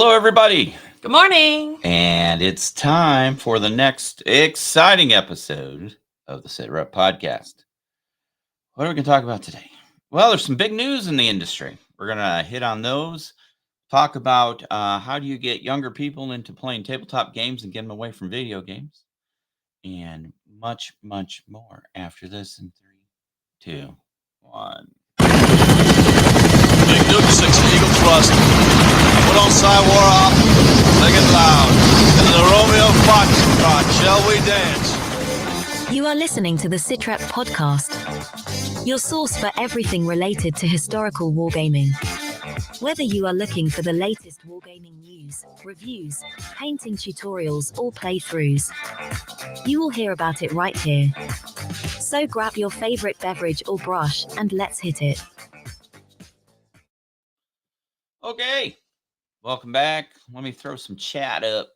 Hello, everybody. Good morning. And it's time for the next exciting episode of the SITREP Podcast. What are we going to talk about today? Well, there's some big news in the industry. We're going to hit on those, talk about how do you get younger people into playing tabletop games and get them away from video games, and much, much more after this in 3, 2, 1. Big Duke 6 Eagle Thrust. Put on Cywar off. Sing it loud. Into the Romeo Foxtrot. Shall we dance? You are listening to the SITREP Podcast, your source for everything related to historical wargaming. Whether you are looking for the latest wargaming news, reviews, painting tutorials, or playthroughs, you will hear about it right here. So grab your favorite beverage or brush and let's hit it. Okay, welcome back. Let me throw some chat up.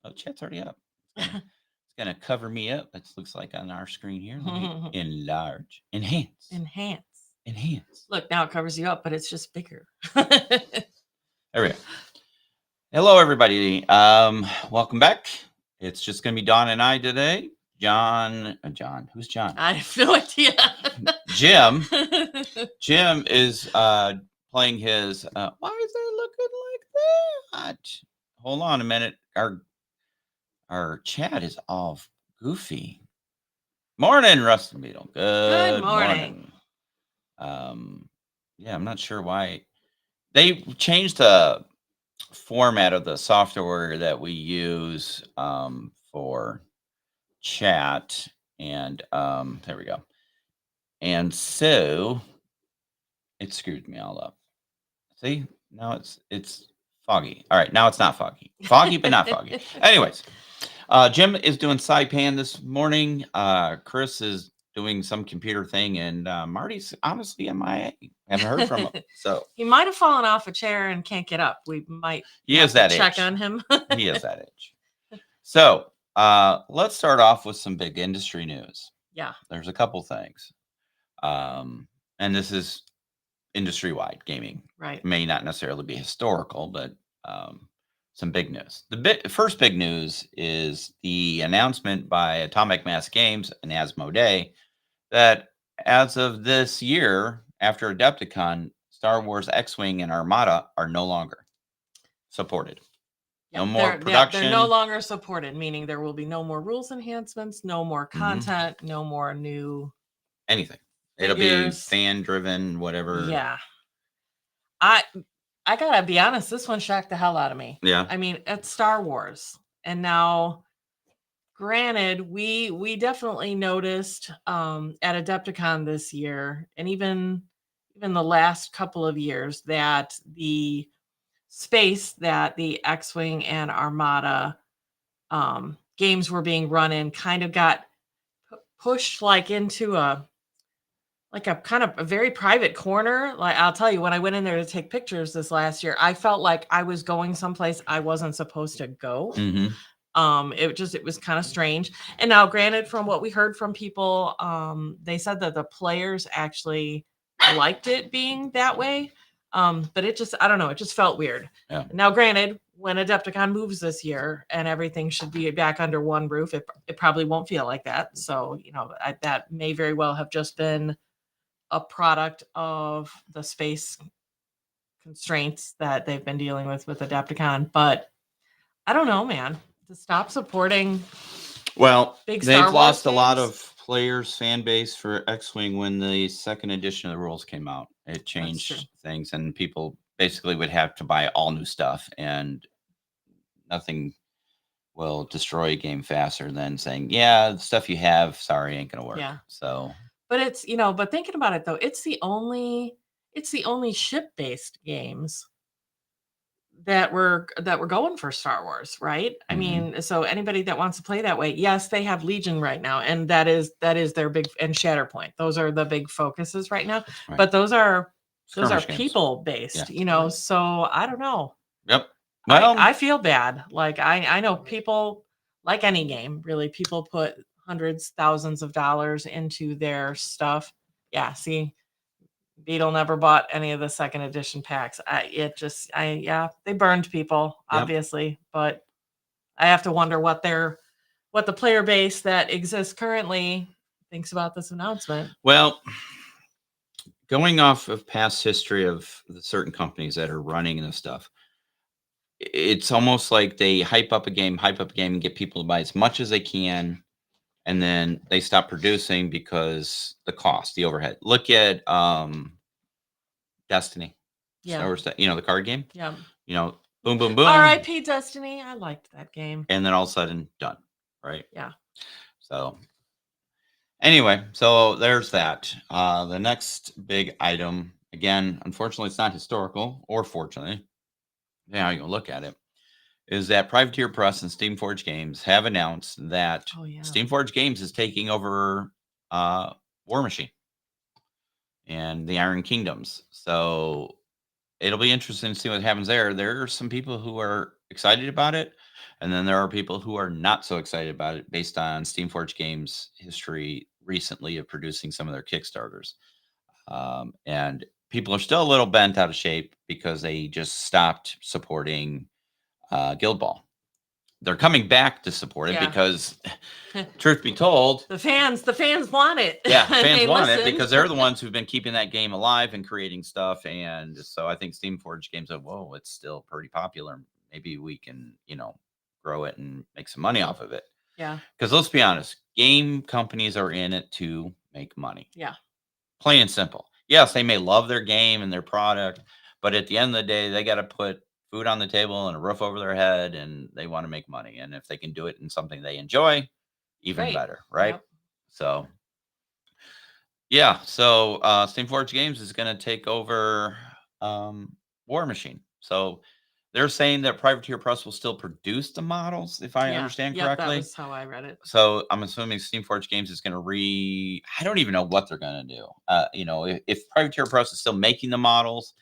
Oh, chat's already up. It's going to cover me up. It looks like on our screen here. Let me enlarge. Enhance. Look, now it covers you up, but it's just bigger. There we go. Hello, everybody. Welcome back. It's just going to be Dawn and I today. John. Who's John? I have no idea. Jim. Jim is playing his. Why is it looking like that? Hold on a minute. Our chat is all goofy. Morning, Rustin Beetle. Good morning. Yeah, I'm not sure why they changed the format of the software that we use for chat, and there we go. And so it screwed me all up. See, now it's foggy. All right, now it's not foggy. Foggy, but not foggy. Anyways, Jim is doing Saipan this morning. Chris is doing some computer thing, and Marty's honestly MIA. Haven't heard from him. So he might have fallen off a chair and can't get up. We might check on him. He is that age. So let's start off with some big industry news. Yeah. There's a couple things. And this is industry-wide gaming. Right. It may not necessarily be historical, but some big news. The first big news is the announcement by Atomic Mass Games and Asmodee that as of this year, after Adepticon, Star Wars X-Wing and Armada are no longer supported. Yep, no more production. They're no longer supported, meaning there will be no more rules enhancements, no more content, no more new anything. It'll be fan-driven, whatever. Yeah. I gotta be honest, this one shocked the hell out of me. Yeah. I mean, it's Star Wars. And now, granted, we definitely noticed at Adepticon this year, and even the last couple of years, that the space that the X-Wing and Armada games were being run in kind of got pushed like into a kind of a very private corner. Like, I'll tell you, when I went in there to take pictures this last year, I felt like I was going someplace I wasn't supposed to go. Mm-hmm. It was kind of strange. And now, granted, from what we heard from people, they said that the players actually liked it being that way. But it just, I don't know, it just felt weird. Yeah. Now, granted, when Adepticon moves this year and everything should be back under one roof, it probably won't feel like that. So, that may very well have just been a product of the space constraints that they've been dealing with Adepticon. But I don't know, man, to stop supporting. Well, they've lost a lot of players, fan base for X-Wing when the second edition of the rules came out. It changed things, and people basically would have to buy all new stuff, and nothing will destroy a game faster than saying, yeah, the stuff you have, sorry, ain't gonna work. Yeah. So but it's, but thinking about it though, it's the only ship-based games that were going for Star Wars, right? I mean, so anybody that wants to play that way, yes, they have Legion right now, and that is their big, and Shatterpoint. Those are the big focuses right now. Right. But those are people based, Yeah. So I don't know. Yep. Well, I feel bad. Like I know people, like any game, really, people put hundreds, thousands of dollars into their stuff. Yeah, see, Beetle never bought any of the second edition packs. They burned people, Yep. obviously, but I have to wonder what the player base that exists currently thinks about this announcement. Well, going off of past history of the certain companies that are running this stuff, it's almost like they hype up a game and get people to buy as much as they can, and then they stop producing because the cost, the overhead. Look at Destiny. Yeah. Star Wars, the card game. Yeah. Boom, boom, boom. R.I.P. Destiny. I liked that game. And then all of a sudden, done. Right? Yeah. So anyway, so there's that. The next big item, again, unfortunately, it's not historical, or fortunately, depending how you look at it, is that Privateer Press and Steamforged Games have announced that Steamforged Games is taking over War Machine and the Iron Kingdoms. So it'll be interesting to see what happens there. There are some people who are excited about it, and then there are people who are not so excited about it based on Steamforged Games' history recently of producing some of their Kickstarters. And people are still a little bent out of shape because they just stopped supporting Guild Ball. They're coming back to support it because, truth be told, the fans want it. Yeah, fans want it because they're the ones who've been keeping that game alive and creating stuff. And so I think Steamforged Games said, whoa, it's still pretty popular. Maybe we can, grow it and make some money off of it. Yeah. Because let's be honest, game companies are in it to make money. Yeah. Plain and simple. Yes, they may love their game and their product, but at the end of the day, they got to put food on the table and a roof over their head, and they want to make money. And if they can do it in something they enjoy, even better, right? Yep. So, yeah. So Steamforged Games is going to take over War Machine. So they're saying that Privateer Press will still produce the models, if I understand correctly. That was how I read it. So I'm assuming Steamforged Games is going to I don't even know what they're going to do. If Privateer Press is still making the models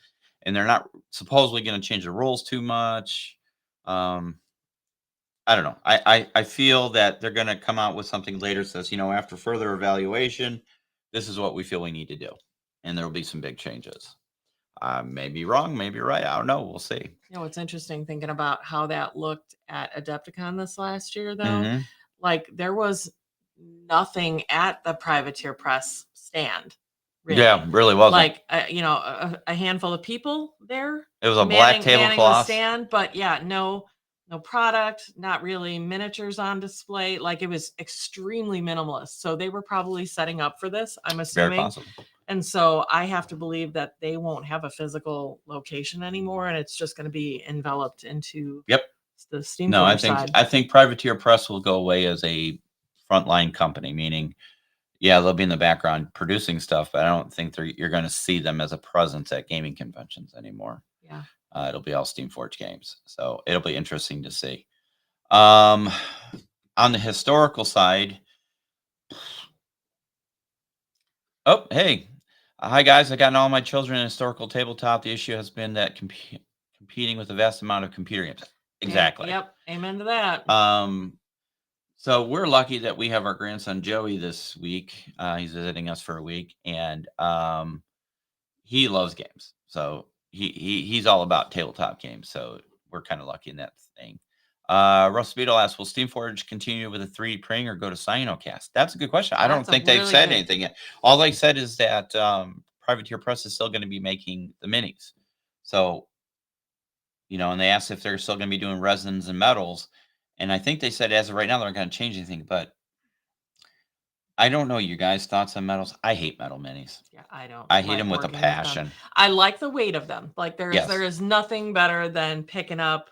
and they're not supposedly going to change the rules too much, I don't know. I feel that they're going to come out with something later that says, after further evaluation, this is what we feel we need to do. And there will be some big changes. Maybe wrong, maybe right. I don't know. We'll see. It's interesting thinking about how that looked at Adepticon this last year, though. Mm-hmm. Like there was nothing at the Privateer Press stand. Really. Yeah, really wasn't. Like a handful of people there. It was a black tablecloth stand, but no product, not really miniatures on display. Like it was extremely minimalist. So they were probably setting up for this, I'm assuming. Very possible. And so I have to believe that they won't have a physical location anymore, and it's just going to be enveloped into the Steam. No, I think Privateer Press will go away as a frontline company, meaning, they'll be in the background producing stuff, but I don't think you're going to see them as a presence at gaming conventions anymore. Yeah, it'll be all Steamforged Games, so it'll be interesting to see. On the historical side, oh hey. Hi, guys. I got all my children in historical tabletop. The issue has been that competing with a vast amount of computer games. Exactly. Yep. Amen to that. So we're lucky that we have our grandson, Joey, this week. He's visiting us for a week, and he loves games. So he's all about tabletop games. So we're kind of lucky in that thing. Russ Beetle asks, will Steamforged continue with a 3D printing or go to Cyanocast? That's a good question. I don't think they've said anything yet. All they said is that Privateer Press is still going to be making the minis. So, and they asked if they're still going to be doing resins and metals. And I think they said as of right now, they're not going to change anything. But I don't know your guys' thoughts on metals. I hate metal minis. Yeah, I don't. I hate them with a passion. I like the weight of them. Like there is nothing better than picking up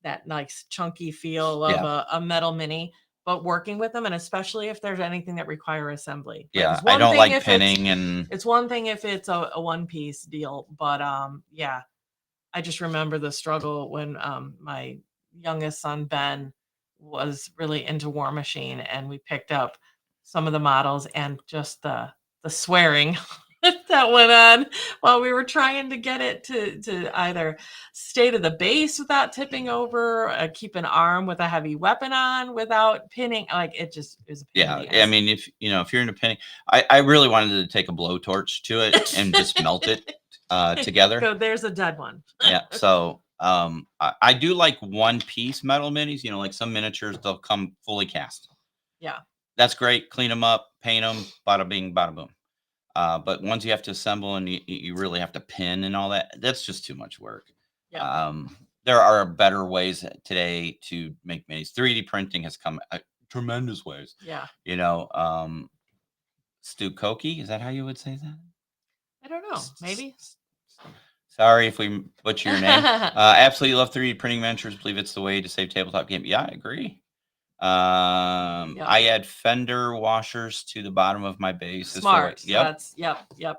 that nice chunky feel of a metal mini, but working with them, and especially if there's anything that require assembly. Yeah, I don't like pinning, and it's one thing if it's a one piece deal, but I just remember the struggle when my youngest son Ben was really into War Machine, and we picked up some of the models, and just the swearing that went on while we were trying to get it to either stay to the base without tipping over, keep an arm with a heavy weapon on without pinning. Like it just is a pain in the I ass. mean, if you're in a pinning, I really wanted to take a blowtorch to it and just melt it together. So there's a dead one. Yeah. So I do like one piece metal minis. Like some miniatures, they'll come fully cast. Yeah. That's great. Clean them up, paint them, bada bing, bada boom. But ones you have to assemble and you really have to pin and all that, that's just too much work. Yeah. There are better ways today to make minis. 3D printing has come tremendous ways. Yeah. Stu Koki, is that how you would say that? I don't know. Maybe. Sorry if we butcher your name. Absolutely love 3D printing miniatures. Believe it's the way to save tabletop game. Yeah, I agree. I add fender washers to the bottom of my base. Smart. Yep.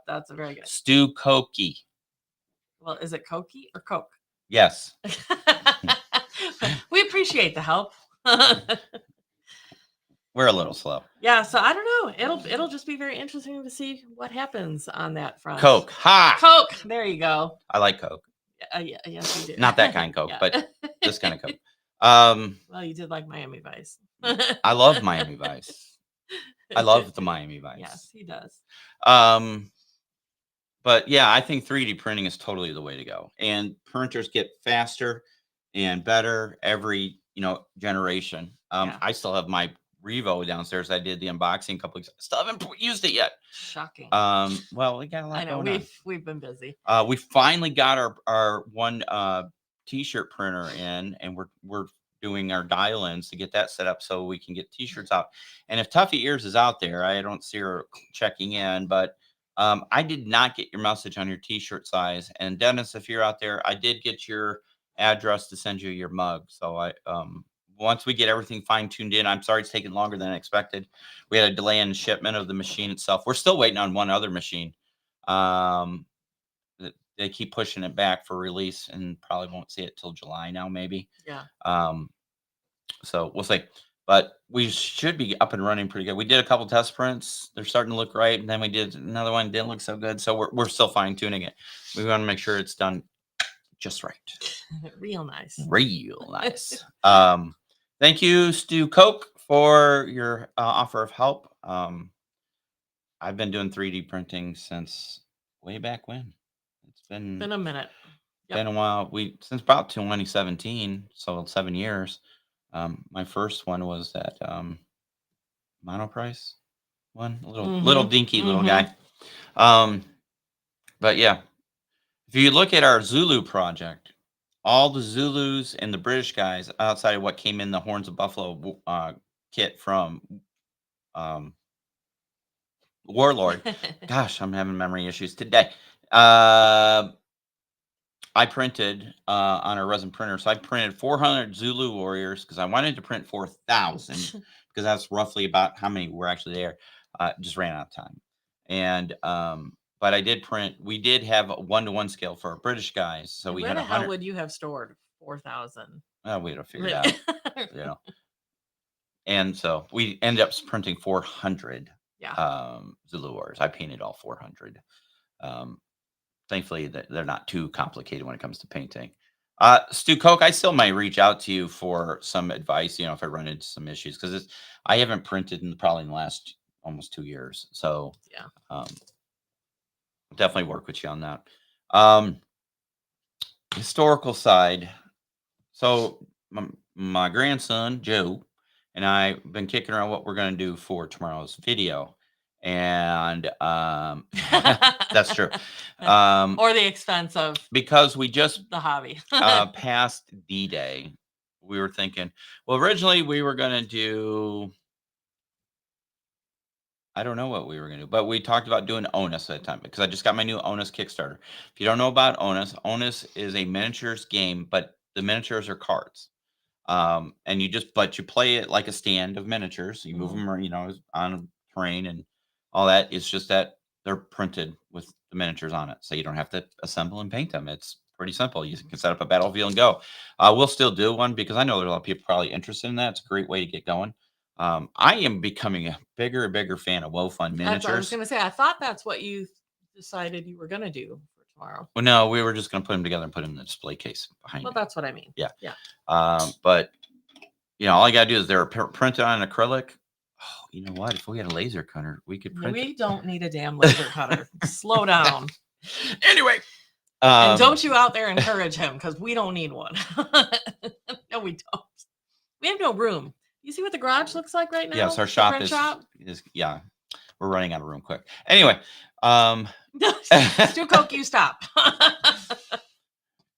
That's a very good. Stu Koki. Well, is it Koki or Coke? Yes. We appreciate the help. We're a little slow. Yeah, so I don't know. It'll just be very interesting to see what happens on that front. Coke. Ha! Coke. There you go. I like Coke. Yeah, yes, you do. Not that kind of Coke, Yeah. but this kind of Coke. Well, you did like Miami Vice. I love Miami Vice. I love the Miami Vice. Yes, he does. But yeah, I think 3D printing is totally the way to go. And printers get faster and better every, generation. Yeah. I still have my Revo downstairs. I did the unboxing a couple weeks. Still haven't used it yet. Shocking. Well, we got a lot I know going on. we've been busy. We finally got our one t-shirt printer in, and we're doing our dial-ins to get that set up so we can get t-shirts out. And if Tuffy Ears is out there, I don't see her checking in, but I did not get your message on your t-shirt size. And Dennis, if you're out there, I did get your address to send you your mug. So once we get everything fine-tuned in, I'm sorry it's taking longer than expected. We had a delay in shipment of the machine itself. We're still waiting on one other machine. They keep pushing it back for release and probably won't see it till July now, maybe. Yeah. So we'll see. But we should be up and running pretty good. We did a couple test prints. They're starting to look right. And then we did another one. Didn't look so good. So we're still fine-tuning it. We want to make sure it's done just right. Real nice. Real nice. Thank you, Stu Coke, for your offer of help. I've been doing 3D printing since way back when. It's been a minute. Been a while. Since about 2017, so 7 years. My first one was that Monoprice one, little dinky little guy. But yeah, if you look at our Zulu project, all the Zulus and the British guys outside of what came in the Horns of Buffalo kit from Warlord. Gosh, I'm having memory issues today. I printed on a resin printer. So I printed 400 Zulu warriors because I wanted to print 4,000 because that's roughly about how many were actually there. Just ran out of time. And but I did print. We did have a 1-to-1 scale for our British guys. So we where had the 100. hell would you have stored 4,000? We'd have figured it out. And so we ended up printing 400 Zulu warriors. I painted all 400. Thankfully, they're not too complicated when it comes to painting. Stu Coke, I still might reach out to you for some advice, if I run into some issues, because I haven't printed probably in the last almost 2 years. So yeah, definitely work with you on that. Historical side. So my grandson, Joe, and I have been kicking around what we're going to do for tomorrow's video. And that's true. Or the expense of because we just the hobby passed D-Day. We were thinking, well, originally we were going to do, I don't know what we were going to do, but we talked about doing Onus at the time because I just got my new Onus Kickstarter. If you don't know about Onus is a miniatures game, but the miniatures are cards. And you play it like a stand of miniatures. You move them, on terrain and all that. It's just that they're printed with the miniatures on it. So you don't have to assemble and paint them. It's pretty simple. You can set up a battlefield and go. We'll still do one because I know there's a lot of people probably interested in that. It's a great way to get going. I am becoming a bigger and bigger fan of WoFun miniatures. That's what I was going to say. I thought that's what you decided you were going to do for tomorrow. Well, no, we were just going to put them together and put them in the display case behind Well, me. that's what I mean. Yeah. Yeah. But all you got to do is they're printed on acrylic. Oh, you know what? If we had a laser cutter, we could print We don't need a damn laser cutter. Slow down. Anyway. And don't you out there encourage him, because we don't need one. No, we don't. We have no room. You see what the garage looks like right now? Yes, our The shop print is yeah. We're running out of room quick. Anyway. Stu Coke, you stop.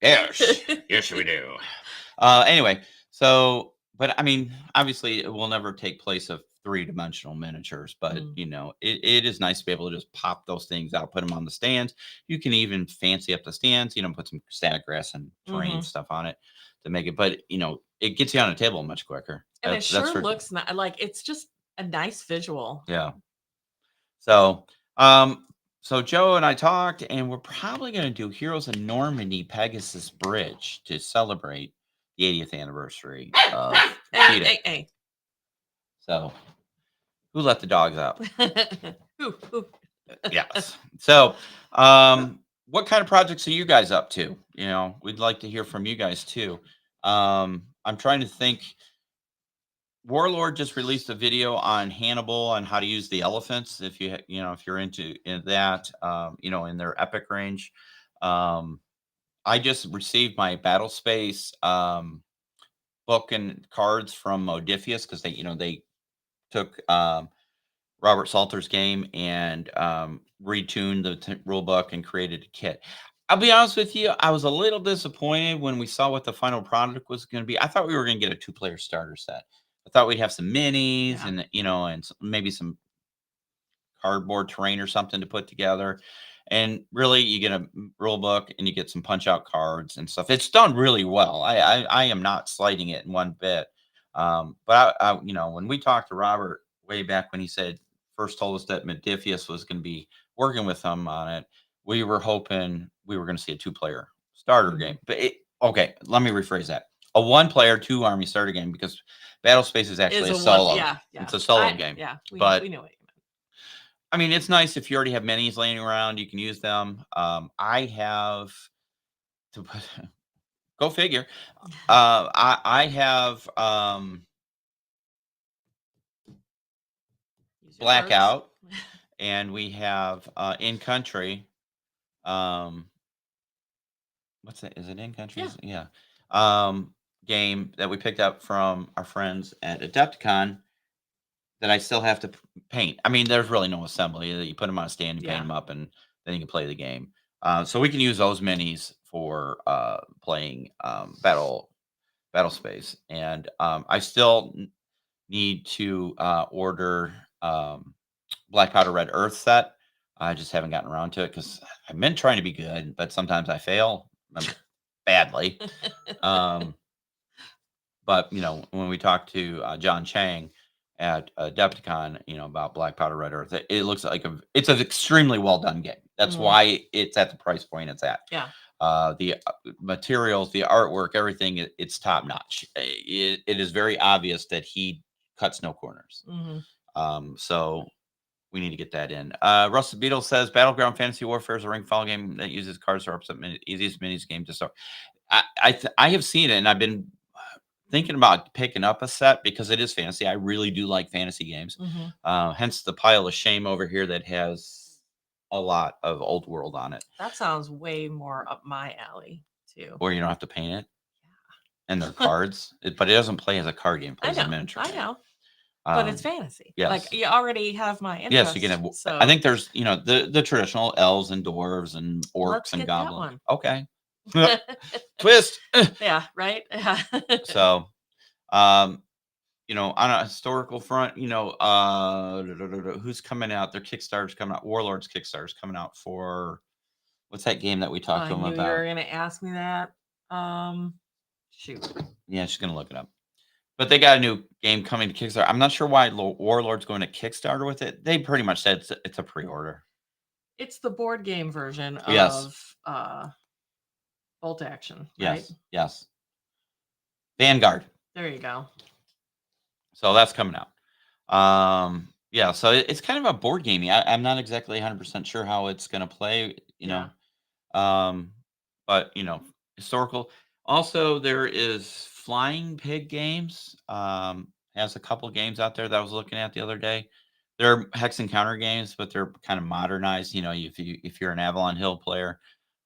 Yes, we do. Anyway, so, but I mean, obviously it will never take place of 3-dimensional miniatures, but it is nice to be able to just pop those things out, put them on the stands. You can even fancy up the stands, put some static grass and terrain stuff on it to make it, but it gets you on a table much quicker. And it sure looks like it's just a nice visual. Yeah. So, so Joe and I talked, and we're probably going to do Heroes of Normandy Pegasus Bridge to celebrate the 80th anniversary of Hey. So, who let the dogs out? Who? Yes. So, what kind of projects are you guys up to? We'd like to hear from you guys too. I'm trying to think. Warlord just released a video on Hannibal on how to use the elephants. If if you're into that, in their epic range. I just received my Battle Space book and cards from Modiphius, because they took Robert Salter's game and retuned the rule book and created a kit. I'll be honest with you, I was a little disappointed when we saw what the final product was going to be. I thought we were going to get a 2-player starter set. I thought we'd have some minis and and maybe some cardboard terrain or something to put together. And really, you get a rule book and you get some punch out cards and stuff. It's done really well. I am not slighting it in one bit. But I when we talked to Robert way back when he first told us that Modiphius was going to be working with him on it, we were hoping we were going to see a 2-player starter game. But okay, let me rephrase that. A 1-player 2-army starter game, because Battle Space is actually a solo. Yeah. It's a solo game. Yeah, we but know what you meant. I mean, it's nice if you already have minis laying around, you can use them. I have to put, go figure. I have Blackout, and we have In Country. What's that? Is it In Country? Yeah. Game that we picked up from our friends at Adepticon that I still have to paint. I mean, there's really no assembly. You put them on a stand and paint them up, and then you can play the game. So we can use those minis for playing Battle Space. And I still need to order Black Powder Red Earth set. I just haven't gotten around to it because I've been trying to be good, but sometimes I fail badly. But when we talked to John Chang at Adepticon, about Black Powder Red Earth, it looks like it's an extremely well done game. That's why it's at the price point it's at. Yeah. The materials, the artwork, everything, it's top notch. It is very obvious that he cuts no corners. So we need to get that in. Rusty Beetle says Battleground Fantasy Warfare is a ring follow game that uses cards to represent easiest minis game to start. I have seen it, and I've been thinking about picking up a set because it is fantasy. I really do like fantasy games. Hence the pile of shame over here that has a lot of old world on it. That sounds way more up my alley too. Or you don't have to paint it. And they're cards, but it doesn't play as a card game. It plays a miniature. I know. But it's fantasy. Yes. Like you already have my interest. Yes, you can have. So I think there's the traditional elves and dwarves and orcs let's and get goblins. That Okay. Twist. Yeah, right. So, on a historical front, who's coming out? Their Kickstarter's coming out. Warlord's Kickstarter's coming out for what's that game that we talked to them about? You were going to ask me that. Shoot. Yeah, she's gonna look it up. But they got a new game coming to Kickstarter. I'm not sure why Warlord's going to Kickstarter with it. They pretty much said it's a pre-order. It's the board game version Yes. of Bolt Action. Yes. Right? Yes. Vanguard. There you go. So that's coming out. yeah, so it's kind of a board gamey. I'm not exactly 100% sure how it's going to play, Yeah. but historical. Also, there is Flying Pig Games. Has a couple games out there that I was looking at the other day. They're hex and counter games, but they're kind of modernized. If you're an Avalon Hill player,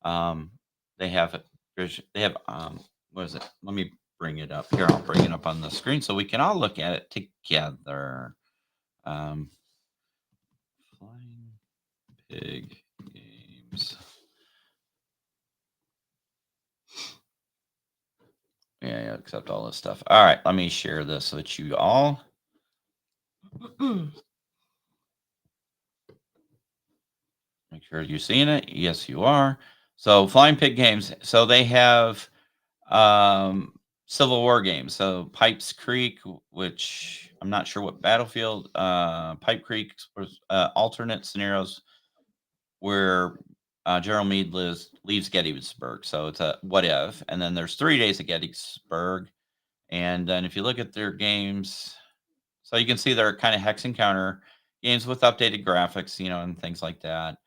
um, they have what is it? Let me bring it up here. I'll bring it up on the screen so we can all look at it together. Flying Pig Games. Yeah, accept all this stuff. All right, let me share this with you all. Make sure you're seeing it. Yes, you are. So Flying Pig Games. So they have Civil War games. So Pipes Creek, which I'm not sure what battlefield. Pipe Creek was alternate scenarios where General Meade leaves Gettysburg. So it's a what if. And then there's 3 days at Gettysburg. And then if you look at their games, so you can see they're kind of hex and counter games with updated graphics, and things like that.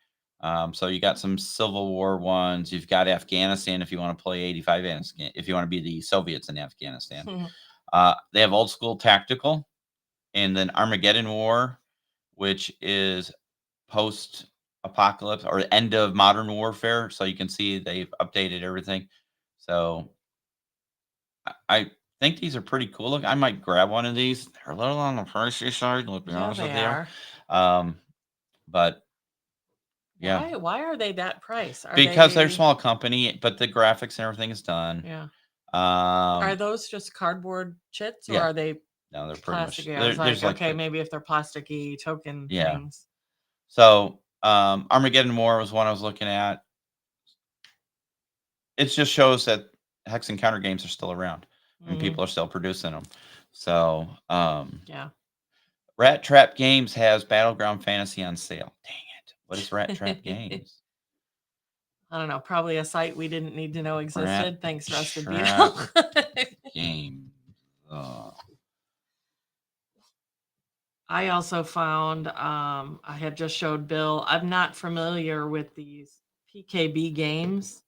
So you got some Civil War ones. You've got Afghanistan if you want to play 85 Afghanistan, if you want to be the Soviets in Afghanistan. They have old school tactical, and then Armageddon War, which is post apocalypse or end of modern warfare. So you can see they've updated everything. So I think these are pretty cool. Look, I might grab one of these. They're a little on the pricey side, let's be honest with you. But yeah. Why are they that price? Because they're a small company, but the graphics and everything is done. Yeah. Are those just cardboard chits or are they no, they're pretty plastic? much. I was like, okay, maybe if they're plasticky token things. So Armageddon War was one I was looking at. It just shows that hex and counter games are still around and people are still producing them. So yeah. Rat Trap Games has Battleground Fantasy on sale. Dang it. What is Rat Trap Games? I don't know. Probably a site we didn't need to know existed. Thanks, Rusted Trap Beetle. Games. I also found, I had just showed Bill, I'm not familiar with these PKB Games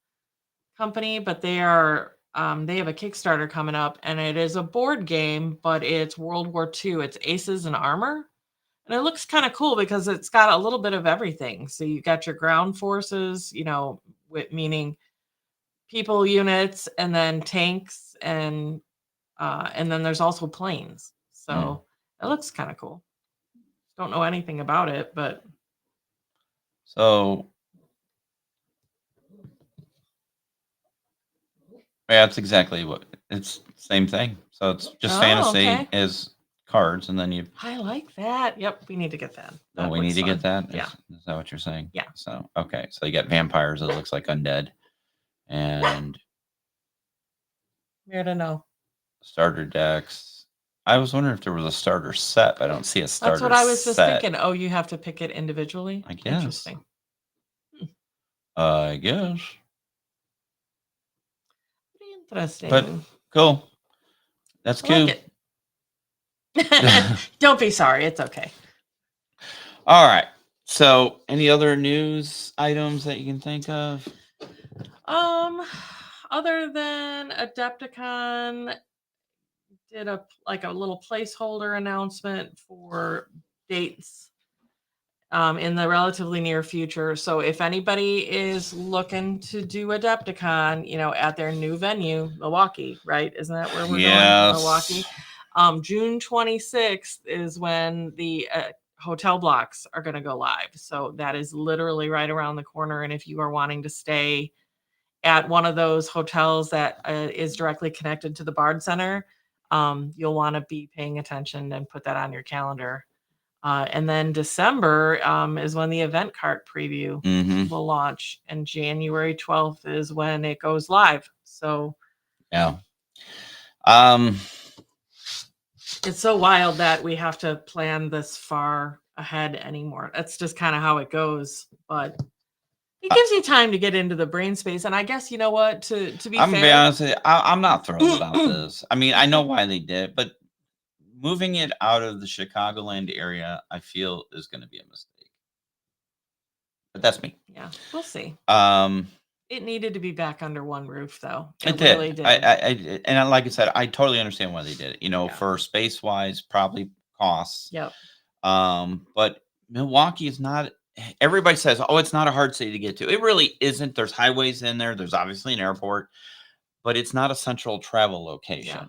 company, but they have a Kickstarter coming up and it is a board game, but it's World War II. It's Aces and Armor. And it looks kind of cool because it's got a little bit of everything. So you got your ground forces, meaning people units, and then tanks, and then there's also planes. So it looks kind of cool. Don't know anything about it, but so yeah, it's exactly what it's same thing. So it's just fantasy as cards, and then you. I like that. Yep, we need to get that. Oh, we need to get that. Yeah, is that what you're saying? Yeah. So okay, so you got vampires. It looks like undead, and where to know starter decks. I was wondering if there was a starter set, but I don't see a starter. That's what I was just thinking. Oh, you have to pick it individually. I guess. Interesting. I guess. Interesting. But cool. That's cool. Like it. Don't be sorry. It's okay. All right. So, any other news items that you can think of? Other than Adepticon did a little placeholder announcement for dates in the relatively near future. So if anybody is looking to do Adepticon, at their new venue, Milwaukee, right? Isn't that where we're going? Milwaukee. June 26th is when the hotel blocks are going to go live. So that is literally right around the corner. And if you are wanting to stay at one of those hotels that is directly connected to the Bard Center, you'll want to be paying attention and put that on your calendar. And then December is when the event cart preview will launch, and January 12th is when it goes live. So yeah. It's so wild that we have to plan this far ahead anymore. That's just kind of how it goes. But it gives you time to get into the brain space. And I guess, you know what, to be I'm fair, gonna be honest with you, I'm not thrilled about this. I mean, I know why they did it, but moving it out of the Chicagoland area, I feel is going to be a mistake. But that's me. Yeah, we'll see. It It needed to be back under one roof, though. did. Really did. Like I said, I totally understand why they did it. Yeah. For space wise, probably costs. Yep. But Milwaukee is not. Everybody says, "Oh, it's not a hard city to get to." It really isn't. There's highways in there. There's obviously an airport, but it's not a central travel location.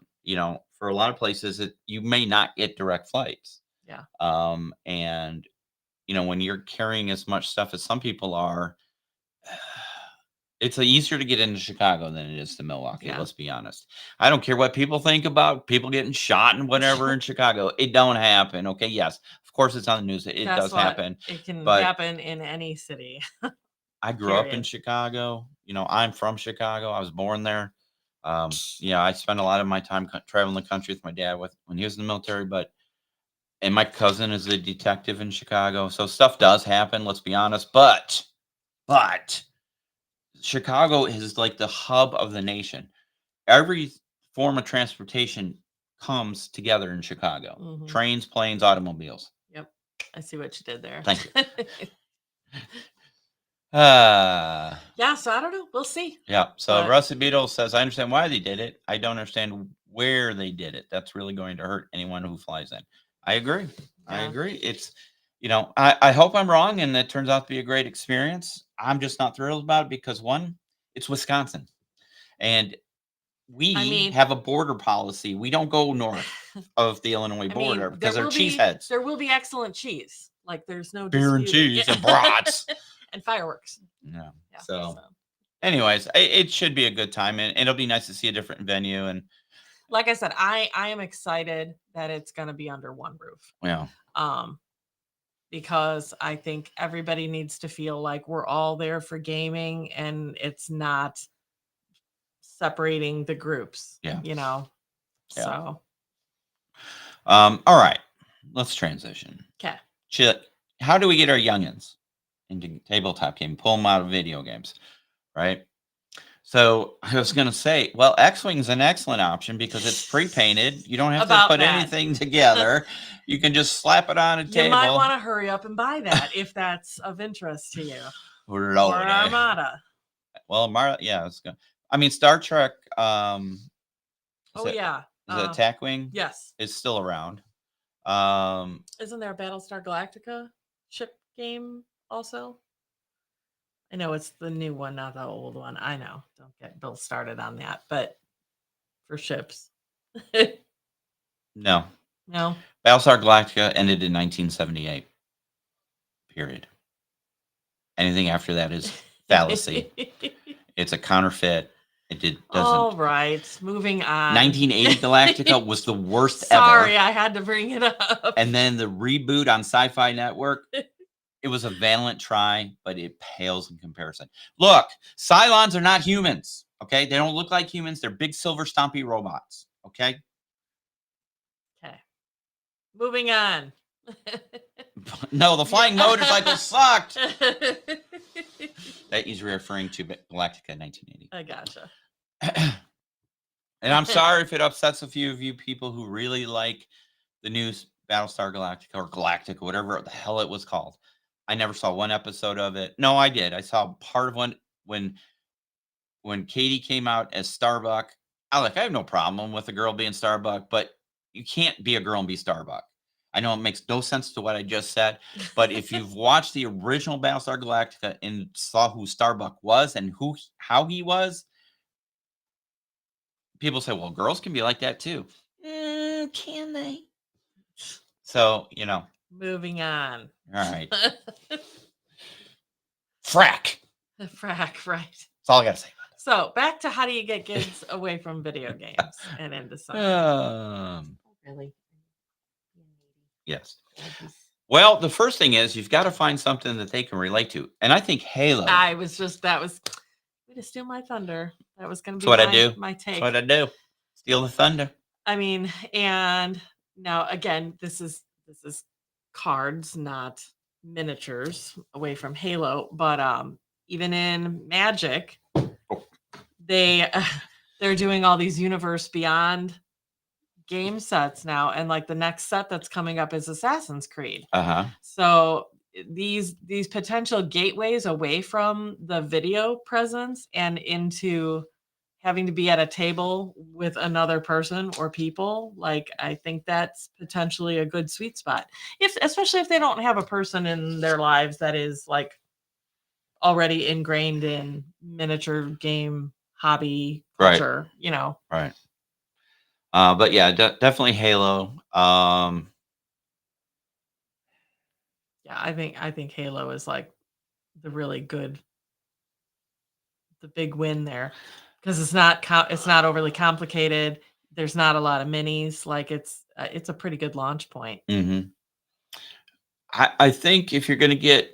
For a lot of places, you may not get direct flights. Yeah. And when you're carrying as much stuff as some people are, it's easier to get into Chicago than it is to Milwaukee. Yeah. Let's be honest. I don't care what people think about people getting shot and whatever in Chicago. It don't happen. Okay. Yes. Of course it's on the news. It Guess does what? happen. It can but happen in any city. I grew up in Period. Chicago. I'm from Chicago. I was born there. I spent a lot of my time traveling the country with my dad when he was in the military, and my cousin is a detective in Chicago. So stuff does happen. Let's be honest. But Chicago is like the hub of the nation. Every form of transportation comes together in Chicago. Mhm. Trains, planes, automobiles. Yep. I see what you did there. Thank you. Yeah, so I don't know. We'll see. Yeah. So But- Rusty Beetle says, I understand why they did it. I don't understand where they did it. That's really going to hurt anyone who flies in. I agree. I Yeah. agree. It's, I hope I'm wrong and it turns out to be a great experience. I'm just not thrilled about it because one, it's Wisconsin. And we have a border policy. We don't go north of the Illinois border because they're cheeseheads. There will be excellent cheese. Like there's no Beer and disputing. cheese and brats. And fireworks. Yeah. Yeah, So anyways, it should be a good time and it'll be nice to see a different venue. And like I said, I am excited that it's going to be under one roof. yeah. Because I think everybody needs to feel like we're all there for gaming and it's not separating the groups. Yeah. Yeah. So All right. Let's transition. okay. How do we get our youngins into tabletop game? Pull them out of video games, right? So I was going to say, well, X-Wing is an excellent option because it's pre-painted. You don't have to put anything together. You can just slap it on a table. You might want to hurry up and buy that if that's of interest to you. Lord. Or Armada. Well, Armada, yeah, it's good. I mean, Star Trek. Yeah. Is it Attack Wing? Yes. It's still around. Isn't there a Battlestar Galactica ship game also? I know it's the new one, not the old one. I know. Don't get Bill started on that, but for ships. No. No. Battlestar Galactica ended in 1978. Period. Anything after that is fallacy. It's a counterfeit. Doesn't. All right. Moving on. 1980 Galactica was the worst Sorry, ever. I had to bring it up. And then the reboot on Sci-Fi Network, it was a valiant try, but it pales in comparison. Look, Cylons are not humans, okay? They don't look like humans. They're big silver stompy robots, okay? Okay. Moving on. No, the flying motorcycle sucked. That is referring to Galactica 1980. I gotcha. And I'm sorry if it upsets a few of you people who really like the new Battlestar Galactica or Galactica, whatever the hell it was called. I never saw one episode of it. No, I did. I saw part of one when Katie came out as Starbuck. I have no problem with a girl being Starbuck, but you can't be a girl and be Starbuck. I know it makes no sense to what I just said, but if you've watched the original Battlestar Galactica and saw who Starbuck was and how he was, people say, well, girls can be like that too. Can they? So, Moving on. all right. Frack. Frack, right. That's all I got to say. So back to how do you get kids away from video games and into something? Really? Yes. Well, the first thing is you've got to find something that they can relate to. And I think Halo. Way to steal my thunder. That was going to be That's what I do. my take. That's what I do. Steal the thunder. I mean, and now again, this is cards, not miniatures away from Halo, but even in Magic, they're doing all these Universe Beyond game sets now, and like the next set that's coming up is Assassin's Creed. So these potential gateways away from the video presence and into having to be at a table with another person or people, like I think that's potentially a good sweet spot. Especially if they don't have a person in their lives that is like already ingrained in miniature game hobby Right. culture, you know. Right. But yeah, definitely Halo. Yeah, I think Halo is like the really good, the big win there, because it's not overly complicated. There's not a lot of minis. Like it's a pretty good launch point. Mm-hmm. I think if you're going to get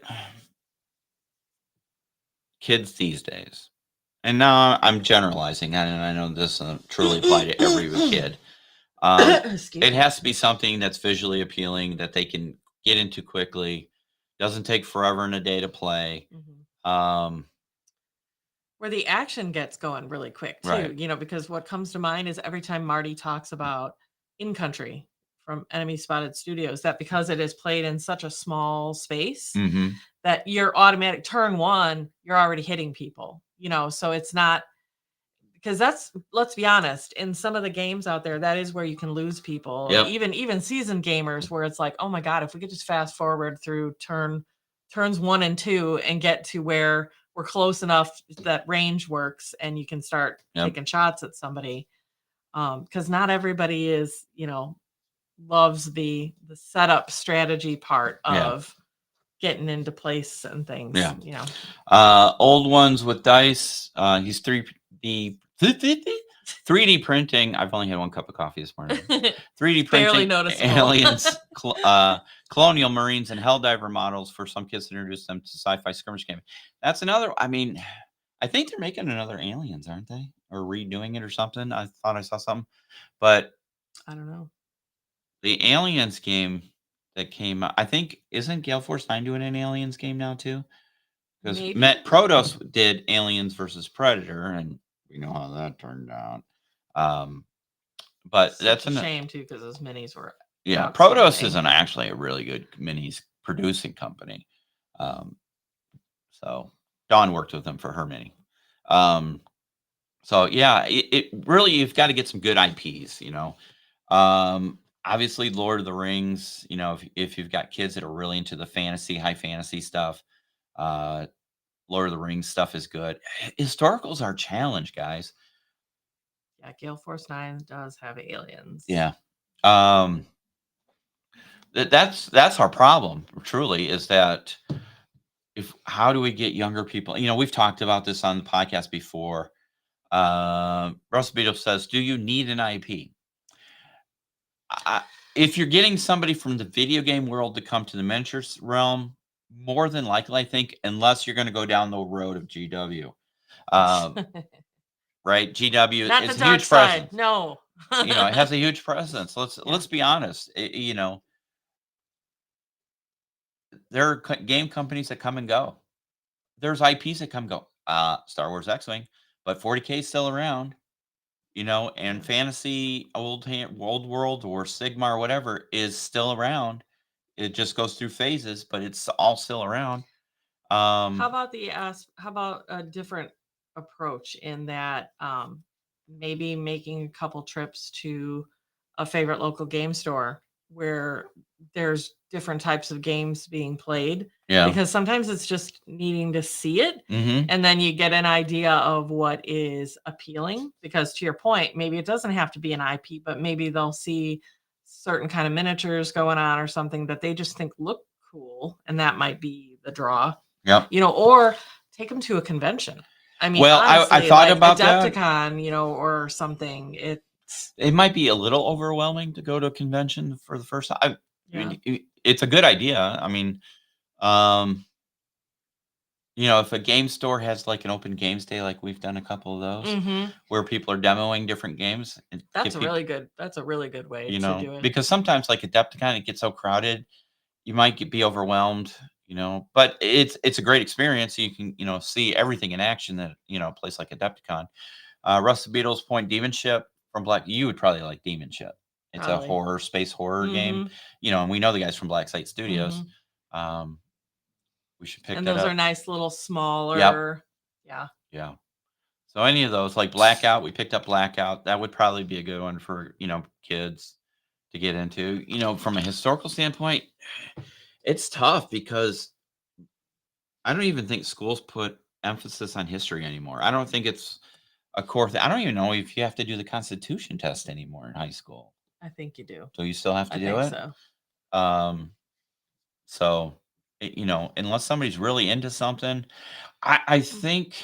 kids these days, and now I'm generalizing, and I know this doesn't truly apply to every kid. It has to be something that's visually appealing that they can get into quickly. Doesn't take forever and a day to play. Where the action gets going really quick too, Right. you know, because what comes to mind is every time Marty talks about In Country from Enemy Spotted Studios, that because it is played in such a small space, that your automatic turn one, you're already hitting people, you know, so it's not, because that's, let's be honest, in some of the games out there, that is where you can lose people. Yep. Even seasoned gamers, where it's like, oh my God, if we could just fast forward through turns 1 and 2 and get to where we're close enough that range works and you can start taking shots at somebody. Because not everybody is, you know, loves the setup strategy part of getting into place and things. Yeah. You know, old ones with dice. He's 3D printing. I've only had one cup of coffee this morning. 3D barely printing noticeable. aliens, colonial marines, and helldiver models for some kids to introduce them to sci-fi skirmish gaming. That's another. I mean, I think they're making another Aliens, aren't they? Or redoing it or something. I thought I saw something, but I don't know. The Aliens game that came out, I think, isn't Gale Force 9 doing an Aliens game now too? Because Protoss did Aliens versus Predator, and we know how that turned out. But that's a shame too, because those minis were Protoss isn't actually a really good minis producing company. So Dawn worked with them for her mini. So yeah, it really, you've got to get some good IPs, you know. Obviously Lord of the Rings, you know, if you've got kids that are really into the high fantasy stuff, Lord of the Rings stuff is good. Historicals are a challenge, guys. Yeah, Gale Force 9 does have aliens. Yeah. That's our problem, truly, is that how do we get younger people? You know, we've talked about this on the podcast before. Russell Beadle says, do you need an IP? If you're getting somebody from the video game world to come to the miniatures realm, more than likely, I think, unless you're going to go down the road of GW. Right? GW Not is the a huge side. presence. No. You know, it has a huge presence. Let's be honest. You know, there are game companies that come and go. There's IPs that come and go. Star Wars X-Wing, but 40K is still around. You know, and fantasy, old world or Sigma or whatever is still around. It just goes through phases, but it's all still around. How about a different approach in that maybe making a couple trips to a favorite local game store where there's different types of games being played? Yeah. Because sometimes it's just needing to see it, Mm-hmm. and then you get an idea of what is appealing. Because to your point, maybe it doesn't have to be an IP, but maybe they'll see certain kind of miniatures going on or something that they just think look cool, and that might be the draw. Yeah. You know, or take them to a convention. I mean, well, honestly, I thought like about Adepticon, that. You know, or something. It might be a little overwhelming to go to a convention for the first time. I mean, it's a good idea. I mean, you know, if a game store has like an open games day, like we've done a couple of those, where people are demoing different games, that's a really good way to do it. Because sometimes, like Adepticon, it gets so crowded, you might be overwhelmed. You know, but it's a great experience. You can, you know, see everything in action that, you know, a place like Adepticon. Rusty Beatles point Demon Ship from Black. You would probably like Demon Ship. It's Probably. a space horror game. Mhm. And we know the guys from Black Site Studios. Mhm. We should pick And that those are up. nice little Yep. smaller. Yeah. Yeah. So any of those, like Blackout, we picked up Blackout. That would probably be a good one for, kids to get into. From a historical standpoint, it's tough because I don't even think schools put emphasis on history anymore. I don't think it's a core thing. I don't even know if you have to do the Constitution test anymore in high school. I think you do. So you still have to I do think it. so. So, unless somebody's really into something, I think.